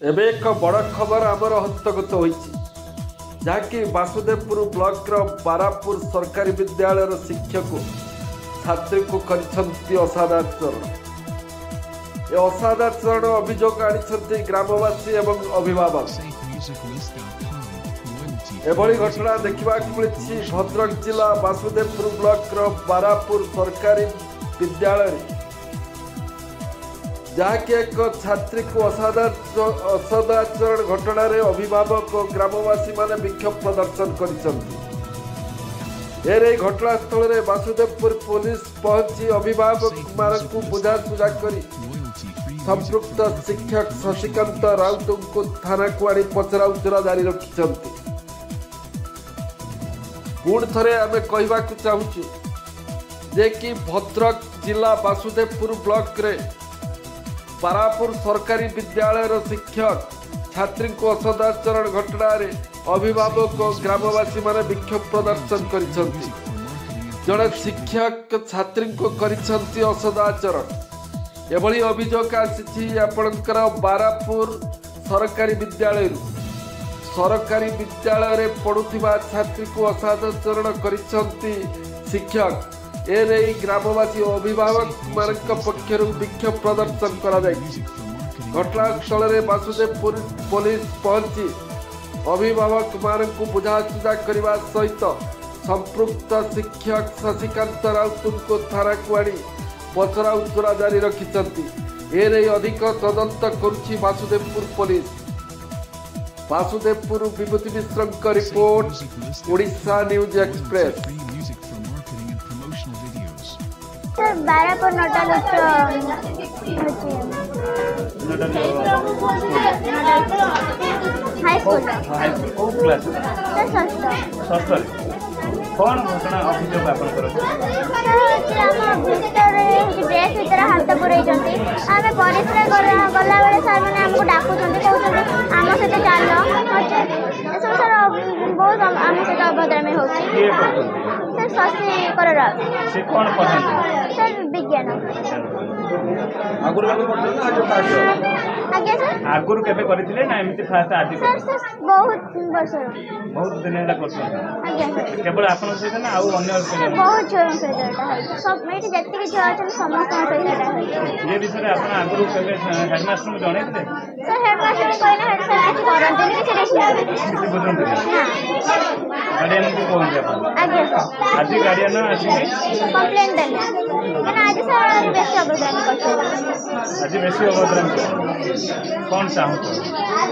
एबे एक बड़ खबर आमर हस्तगत होइछि जहाँकि वासुदेवपुर ब्लॉक बारापुर सरकारी विद्यालय शिक्षक छात्री को करिसंती असादाचरण। ए असादाचरण अभियोग आनी ग्रामवासी एवं अभिभावक। एभली घटना देखा मिली भद्रक जिला वासुदेवपुर ब्लॉक बारापुर सरकारी विद्यालय जहाँकि एक छात्री को असादाचरण घटना अभिभावक और ग्रामवासी माने विक्षोभ प्रदर्शन कर घटनास्थल में वासुदेवपुर पुलिस पहुंची अभिभावक मानक बुझासुझा कर संपृक्त शिक्षक शशिकांत राउत को थाना को आनी पचरा उचरा जारी रखिंट। पुणी थे आम कहवाक चाहूँ जे कि भद्रक जिला वासुदेवपुर ब्लॉक रे बारापुर सरकारी विद्यालय शिक्षक छात्री को असदाचरण घटना अभिभावक और ग्रामवासी माने विक्षोभ प्रदर्शन कर जड़े शिक्षक छात्री को करिसंती असदाचरण। एभली अभियोग आसी आपणकर बारापुर सरकारी विद्यालय पढ़ुवा छात्री को असदाचरण करिसंती शिक्षक। एने ग्रामवासी और अभिभावक मान पक्षर विक्षोभ प्रदर्शन करा घटनास्थल में वासुदेवपुर पुलिस पहुंची अभिभावक मान बुझासुझा करने सहित संपृक्त शिक्षक शशिकांत राउत को थाना को आनी पचरा उचरा जारी रखिंट। एने अधिक तदंत करुछि Basudevpur police. Basudevpur Bibhuti Mishra report Odisha news express. सर बारापुर नोटाल हाई स्कूल को क्लास सर षष्ठ कौन घटना अभियोग आप ड्रेस भीतर हाथ पुरई आम परिश्रा गला बेले सर मैंने आमको डाकुं कहते आम सहित चल सब सर बहुत आम सहित अभद्रामी हो सर शशि सर विज्ञान आज्ञा सर आगुर केबे करथिले ना एमिति फास्ट आज सर सर बहुत वर्ष बहुत दिन एला करछन आज्ञा सर केवल आपन सहित ना आउ अन्य सहित बहुत छोरा सहित एटा है सब मेटी जति के झा अछन समस्त सहित एटा है। ये विषय आपन आगुर केबे हेडमास्टर को जणैते सर हेडमास्टर कहना हेड सर किछ करंतनी किछ देखिना किछ बुझंते गार्डियन को कोन आपन आज्ञा सर आज गार्डियन आसी कंप्लेंट देले लेकिन आज सर बेसी अवधान करछन आज बेसी अवधान कौन चाहूँ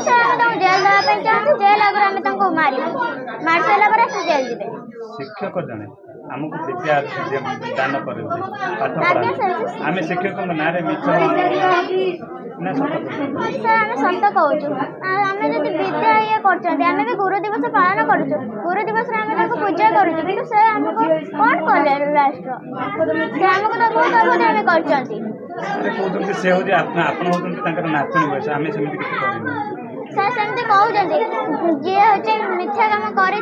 सर हम जेल दवा चाहूँ जेल अगर आम मार सारा पर जेल जी शिक्षक जने आमको विद्या दान कर पाठ पढ़ा आम शिक्षक ना मिछ ना सर आम सत कहूँ आम जब विद्या ये कर भी गुरु दिवस पालन करुँ गुरु दिवस पूजा करुँ कि से आमको कौन कले राष्ट्र से आमको तो बहुत अवधान कर कहते से हूँ आप नातुणी बयस आम सेमती किसी कर सर सेमती कहते जी हूँ मिथ्या कम कर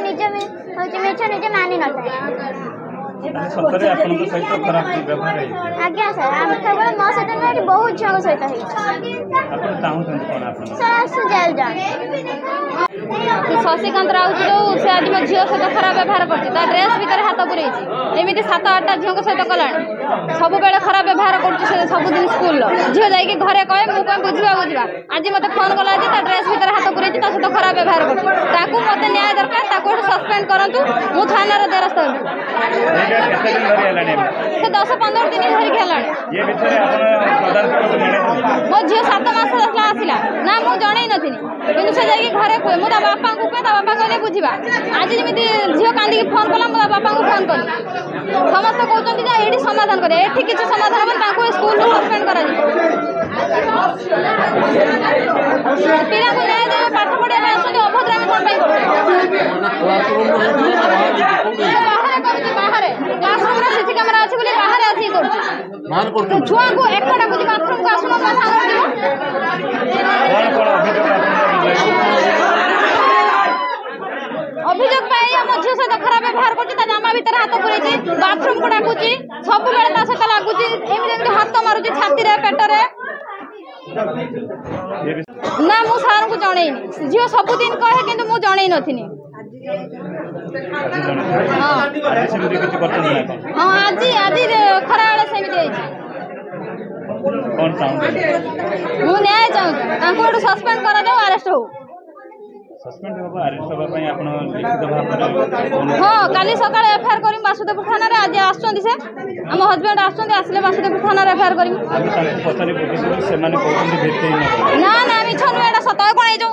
निज मिछ निजे मानि न था सतरे आपन सहित खराब व्यवहार है आज्ञा सर आम केवल मो सहित बहुत झील सहित आपन चाहूछन कोन आपन सर आसु जेल जा शशिकांत राउत जो से आज मो झील सहित खराब व्यवहार करछि ता ड्रेस भीतर हाथ पुरैछि एमिति 7-8टा झील सहित कलाणी सब बेले खराब व्यवहार करछि से सब दिन स्कूल झील जाई के घरे कहे मु कोन बुझिबा आज मते फोन कला जे ता ड्रेस भीतर हाथ पुरैछि ता सहित खराब व्यवहार करछि ताकू मते न्याय दरकार ताकू सस्पेंड करंतु मु थाना रे द्वारस्थ केते दिन धरि हेलानी से 10-15 दिन धरि खेलाणी ये विषय आपन प्रधान को मो झील 7 मास आसला ना मु जणै नथिनी किंतु से जाई घरे कोइ मु ता बापा को पे ता बापा कहले बुझिबा आज जेमिति झील कांदी फोन कला मु बापा को फोन कली समस्त कहउछन्ती जे एठी समाधान करे एठी किछ समाधान हम ताको स्कूल रो सस्पेंड करा जी पिला को न्याय दे पाठ पढे में आछन अभद्रामी कोन पई बाहर क्लासरूम रे सीसी कैमरा अछि बोली बाहर आसी करछ छुआ को एकटा बुझी बाथरूम को आसनो बा सांग अभियोग पाई हम झियो सहित खराब व्यवहार करछि ता जामा भीतर हाथ पुरैछि बाथरूम को डाकुछि सब बेले ता सहित लागुछि एमि हाथ मारुछि छाती रे पेट रे ना मु सार को जनईनी झील सबुदिन कहे कि मुझे जनई नथिनी हाँ आज आज खरा बेले सेमती मु न्याय चाहूँ सस्पेंड करा जाओ अरेस्ट हो हाँ काली सकाଳେ एफआईआर करी बासुदेव थाना आज आम हजबैंड आसले बासुदेव थाना एफआईआर करी ना ना मिछ नुह एटा सत कौन जो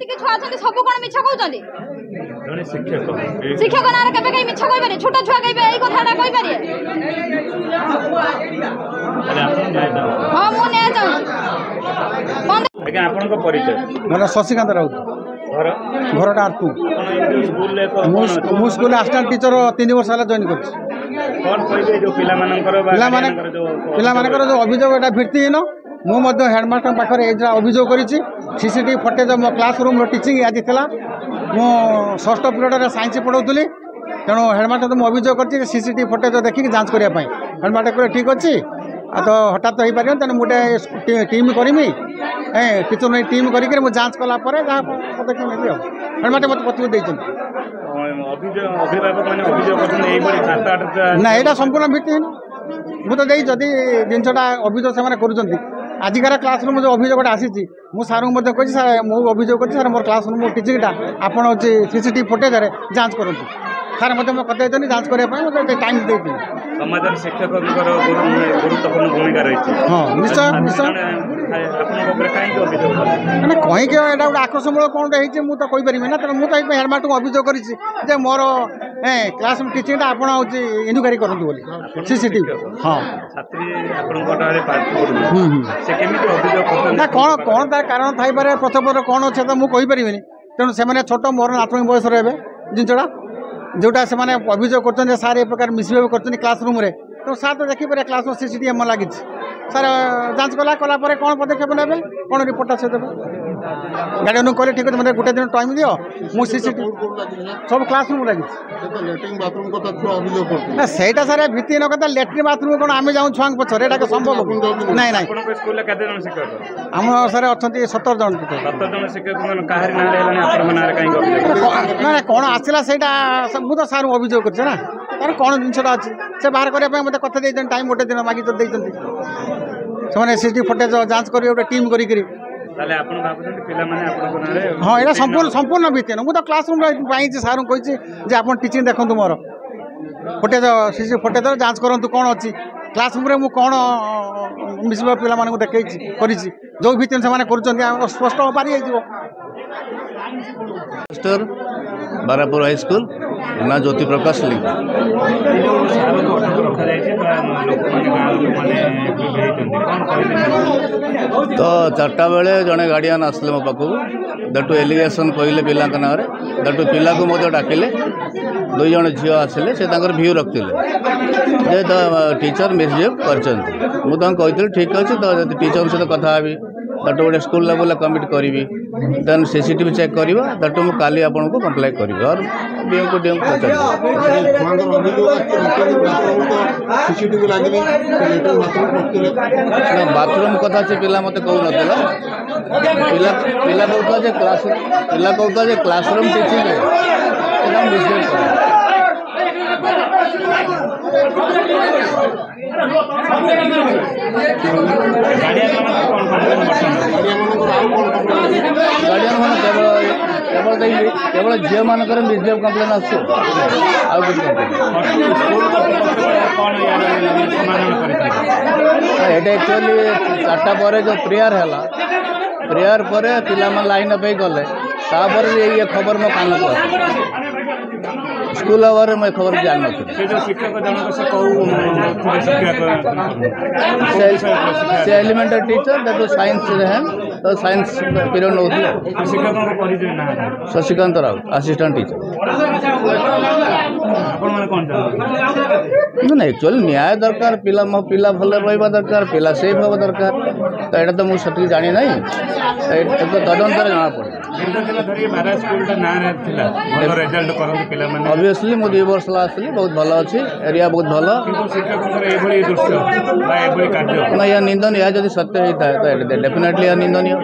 जी छुआ सब कौन मिछ कहते शिक्षक ना केवे कहीं मिछ कहीपर छोट छुआ कहे यही कथाटा कहीपर हाँ मु न्याय चाहूँ मोर शशिकांत राउत घर आरतू स्कूल आसिस्टांट टीचर 3 वर्ष है जॉइन कर जो अभियोग एटा भित्तिहीन मुझे हेडमास्टर पाखे ये अभियोग कर सीसीटीवी फटेज मो क्लासरूम टीचिंग आज था मु षष्ठ पीरियड साइंस पढ़ाऊली तेणु हेडमास्टर तो मुझे अभियोग कर सीसीटीवी फटेज देखिए जांच करने हेडमास्टर कहे ठीक अच्छे तो हठात हो पार तेनाली मुझे टीम करमी टीचर नहीं टीम करके मुझे जांच कलापर जहाँ पदक्षेप नेबी हेडमास्टर मत पत्र देते ना यहाँ संपूर्ण भित्तिहीन मुझे जदि जिनसा अभियोग से आजिकार क्लासरूम जो अभियोगटा आसी सार कही सार मुझे अभियोग कर सार मोर क्लासरूम टीचिंगटा आपड़ हूँ सीसीटीवी फुटेज जांच करूँ सार मत कथे जांच करने मतलब टाइम देती समाज शिक्षक गुरुत्वपूर्ण भूमिका रही हाँ निश्चय निश्चय मैंने कहीं गोटे आकर्षमूलक कौन मुझे तो कहीपर ना तेनाली मुझे हेडमास्टर को अभियोग कर मोर क्लासरूम टीचिंगटा आप इनक्वारी करूँ बोली सीसीटीवी हाँ ना कौन कौन तार कारण थाईपर प्रथम कौन अच्छे तो मुझे कहीपर तेणु से छोट मोर नातुणी बयस रे जिनसा जोटा से अभियोग कर सार ए प्रकार मिसबिहेव कर क्लासरूम रे तो सार तो देखिए क्लासरूम सीसीटीवी एम लगी सार जांच कलापर कौन पदक्षेप ने कौन रिपोर्ट से देवे गार्डियन कहले ठीक है मतलब गोटे दिन टाइम दियो मु सीसीटीवी सब क्लासरूम लगी सहीटा सारे भित्तिहीन कथा लैट्रिन बाथरूम कौन आम जाऊँ छुआ पचर एटा संभव ना ना आम सारे अच्छा 17 जन ना कौन आसला से मुझे सार अभियोग कर तार कौन जिनसा अच्छी से बाहर करने मत कथा देते टाइम गोटे दिन मागिक से सीसीटीवी फुटेज जांच कर गोटे टीम कर हाँ यहाँ संपूर्ण भित्तिहीन मुझे क्लासरूम सार कही आप टीचिंग देखूँ मोर फुटेज सीसीटीवी फुटेज जांच करूँ कौन अच्छी क्लासरूम रे मु कौन मिसबिहेव पिला देखी कर जो भित्ति से स्पष्ट पारि बारापुर हाई स्कूल ना ज्योति प्रकाश लिंग तो 4टा बेले जड़े गार्डियन आसले मो पाखु दटू एलिगेशन कहले पिला ना दटू पिला को डाकिले 2 जन झील आसिले से भ्यू रखते टीचर मिसबिहेव कर मुझे ठीक अच्छे तो टीचर सहित कथा हेबी दटू गोटे स्कूल लेवल कमिट करी देन सीसीटीवी चेक करवा दटू मुझे काली आपन को कम्प्लाई करी और डीएम को डीएम बाथरूम कथा से पिला मत कहू नाला पिला कहता क्लासरूम टीचिंग मिसबिहेव कर गार्डियन मान केवल झील मान मिसबिहेव कम्प्लेन आसो एक्चुअली 4टा पर जो प्रेयर है प्रेयर पर पिला लाइन अप गले तापर ये खबर मो कान को स्कूल आवर में खबर जान से एलिमेंटरी टीचर दैट साइंस है तो साइंस पीरियड नौ शशिकांत राउत असिस्टेंट टीचर ना एक्चुअली न्याय दरकार पिला मो पिला भल रहा दरकार पिला सेफ हवा दरकार तो यहाँ तो मुझे सठिक जानी ना तदंतर जना पड़े ऑब्वियसली मु 2 वर्ष आसली बहुत भल अच्छी एरिया बहुत भल ना यह निंदन यह जब सत्य होता है तो डेफिनेटली यह निंदनीय।